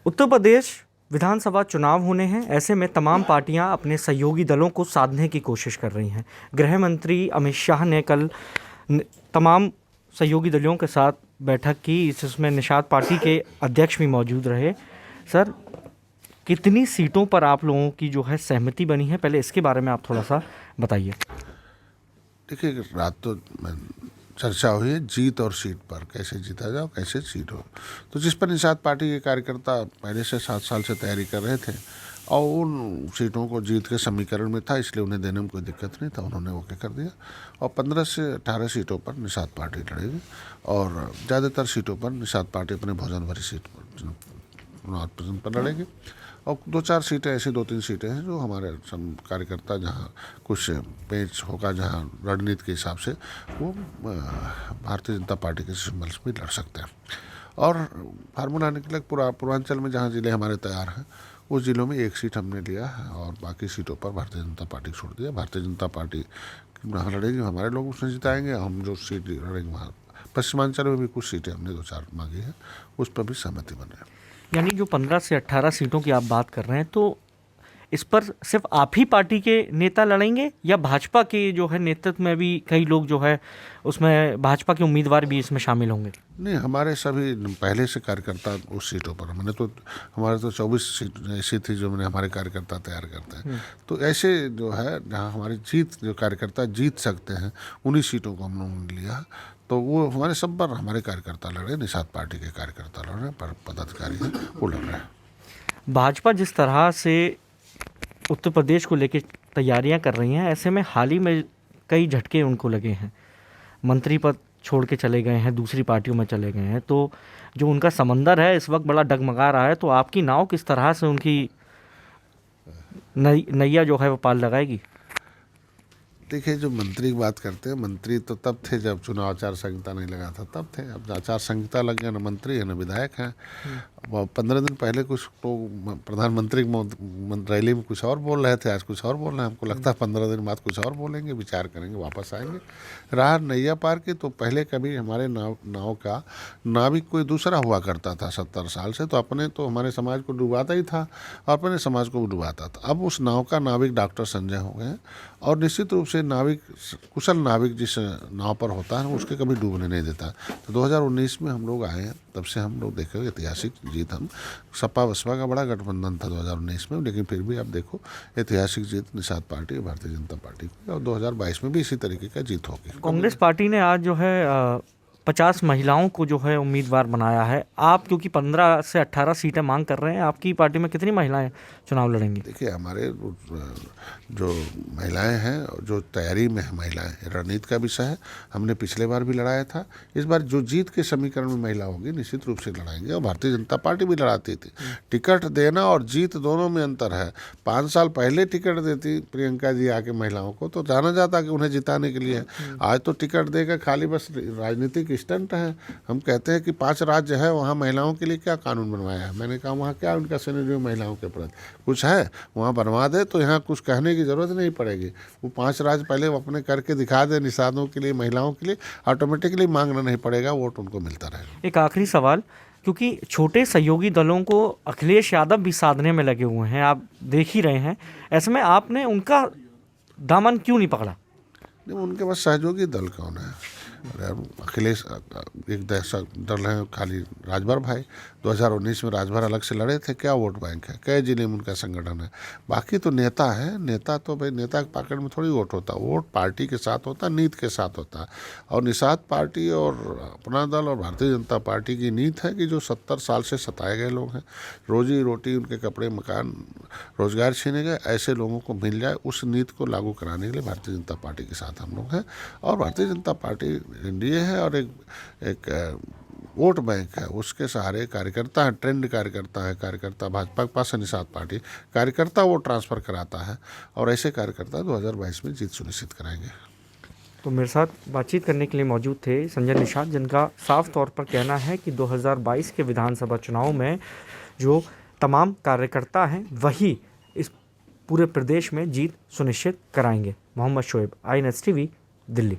उत्तर प्रदेश विधानसभा चुनाव होने हैं। ऐसे में तमाम पार्टियां अपने सहयोगी दलों को साधने की कोशिश कर रही हैं। गृह मंत्री अमित शाह ने कल तमाम सहयोगी दलों के साथ बैठक की, जिसमें निषाद पार्टी के अध्यक्ष भी मौजूद रहे। सर, कितनी सीटों पर आप लोगों की जो है सहमति बनी है, पहले इसके बारे में आप थोड़ा सा बताइए। देखिए, रात तो चर्चा हुई है जीत और सीट पर, कैसे जीता जाओ, कैसे सीट हो। तो जिस पर निषाद पार्टी के कार्यकर्ता पहले से 7 साल से तैयारी कर रहे थे और उन सीटों को जीत के समीकरण में था, इसलिए उन्हें देने में कोई दिक्कत नहीं था, उन्होंने ओके कर दिया। और 15 से 18 सीटों पर निषाद पार्टी लड़ेगी और ज़्यादातर सीटों पर निषाद पार्टी अपने भोजन भरी सीट पर लड़ेगी। और 2-4 सीटें ऐसी 2-3 सीटें हैं जो हमारे कार्यकर्ता जहाँ कुछ पेच होगा, जहाँ रणनीति के हिसाब से वो भारतीय जनता पार्टी के सिंबल से भी लड़ सकते हैं। और फार्मूला निकले पूर्वांचल में जहाँ ज़िले हमारे तैयार हैं, उस ज़िलों में 1 सीट हमने लिया है और बाकी सीटों पर भारतीय जनता पार्टी छोड़ दिया। भारतीय जनता पार्टी वहाँ लड़ेगी, हमारे लोग उसमें जिताएंगे। हम जो सीट लड़ेंगे वहाँ पश्चिमांचल में भी कुछ सीटें हमने 2-4 मांगी है, उस पर भी सहमति बन रही है। यानी जो 15 से 18 सीटों की आप बात कर रहे हैं, तो इस पर सिर्फ आप ही पार्टी के नेता लड़ेंगे या भाजपा के जो है नेतृत्व में भी कई लोग जो है उसमें भाजपा के उम्मीदवार भी इसमें शामिल होंगे? नहीं, हमारे सभी पहले से कार्यकर्ता उस सीटों पर, हमारे तो 24 सीट ऐसी थी जो मैंने हमारे कार्यकर्ता तैयार करते हैं। तो ऐसे जो है जहाँ हमारी जो कार्यकर्ता जीत सकते हैं, उन्हीं सीटों को हम लोगों ने लिया। तो वो हमारे सब पर हमारे कार्यकर्ता लड़ रहे, निषाद पार्टी के कार्यकर्ता लड़ रहे हैं, पर पदाधिकारी हैं वो लड़ रहे हैं। भाजपा जिस तरह से उत्तर प्रदेश को लेकर तैयारियां कर रही हैं, ऐसे में हाल ही में कई झटके उनको लगे हैं। मंत्री पद छोड़ के चले गए हैं, दूसरी पार्टियों में चले गए हैं, तो जो उनका समंदर है इस वक्त बड़ा डगमगा रहा है। तो आपकी नाव किस तरह से उनकी नैया जो है वो पाल लगाएगी? देखिए, जो मंत्री की बात करते हैं, मंत्री तो तब थे जब चुनाव आचार संहिता नहीं लगा था, तब थे। अब आचार संहिता लग गया, न मंत्री है न विधायक हैं। 15 दिन पहले कुछ तो प्रधानमंत्री रैली में कुछ और बोल रहे थे, आज कुछ और बोल रहे हैं। हमको लगता है 15 दिन बाद कुछ और बोलेंगे, विचार करेंगे, वापस आएंगे। राह नैया पार की, तो पहले कभी हमारे नाव का नाविक कोई दूसरा हुआ करता था 70 साल से, तो हमारे समाज को डुबाता ही था और अपने समाज को डुबाता था। अब उस नाव का नाविक डॉक्टर संजय हो गए हैं और निश्चित रूप से कुशल नाविक जिस नाव पर होता है उसके कभी डूबने नहीं देता। तो 2019 में हम लोग आए हैं, तब से हम लोग देखे ऐतिहासिक जीत। हम सपा बसपा का बड़ा गठबंधन था 2019 में, लेकिन फिर भी आप देखो ऐतिहासिक जीत निषाद पार्टी और भारतीय जनता पार्टी की, और 2022 में भी इसी तरीके का जीत होगी। कांग्रेस पार्टी ने आज जो है 50 महिलाओं को जो है उम्मीदवार बनाया है। आप क्योंकि 15 से 18 सीटें मांग कर रहे हैं, आपकी पार्टी में कितनी महिलाएं चुनाव लड़ेंगी? देखिए, हमारे जो महिलाएं हैं, जो तैयारी में है महिलाएं, रणनीति का विषय है। हमने पिछले बार भी लड़ाया था, इस बार जो जीत के समीकरण में महिला होगी निश्चित रूप से लड़ाएंगे। और भारतीय जनता पार्टी भी लड़ाती थी। टिकट देना और जीत दोनों में अंतर है। 5 साल पहले टिकट देती प्रियंका जी आके महिलाओं को, तो जाना जाता कि उन्हें जिताने के लिए। आज तो टिकट देकर खाली बस राजनीतिक स्टंट है। हम कहते हैं कि 5 राज्य है, वहाँ महिलाओं के लिए क्या कानून बनवाया है? मैंने कहा वहाँ क्या उनका सिनेरियो महिलाओं के प्रति कुछ है, वहाँ बनवा दे तो यहाँ कुछ कहने की ज़रूरत नहीं पड़ेगी। वो 5 राज्य पहले अपने करके दिखा दे, निषादों के लिए, महिलाओं के लिए, ऑटोमेटिकली मांगना नहीं पड़ेगा, वोट उनको मिलता रहेगा। एक आखिरी सवाल, क्योंकि छोटे सहयोगी दलों को अखिलेश यादव भी साधने में लगे हुए हैं, आप देख ही रहे हैं, ऐसे में आपने उनका दामन क्यों नहीं पकड़ा? नहीं, उनके पास सहयोगी दल कौन है? अखिलेश एक दल है खाली, राजभर भाई 2019 में राजभर अलग से लड़े थे, क्या वोट बैंक है? कई जिले में उनका संगठन है। बाकी तो नेता है। नेता तो भाई नेता के पॉकेट में थोड़ी वोट होता है, वोट पार्टी के साथ होता है, नीति के साथ होता है। और निषाद पार्टी और अपना दल और भारतीय जनता पार्टी की नीति है कि जो 70 साल से सताए गए लोग हैं, रोजी रोटी, उनके कपड़े मकान, रोजगार छीने गए, ऐसे लोगों को मिल जाए, उस नीति को लागू कराने के लिए भारतीय जनता पार्टी के साथ हम लोग हैं। और भारतीय जनता पार्टी एनडीए है और एक वोट बैंक है, उसके सहारे कार्यकर्ता है, ट्रेंड कार्यकर्ता है। कार्यकर्ता भाजपा के पास है, निषाद पार्टी कार्यकर्ता वो ट्रांसफ़र कराता है और ऐसे कार्यकर्ता 2022 में जीत सुनिश्चित कराएंगे। तो मेरे साथ बातचीत करने के लिए मौजूद थे संजय निषाद, जिनका साफ तौर पर कहना है कि 2022 के विधानसभा चुनाव में जो तमाम कार्यकर्ता हैं वही इस पूरे प्रदेश में जीत सुनिश्चित कराएंगे। Mohammad Shoaib, INS TV, Delhi.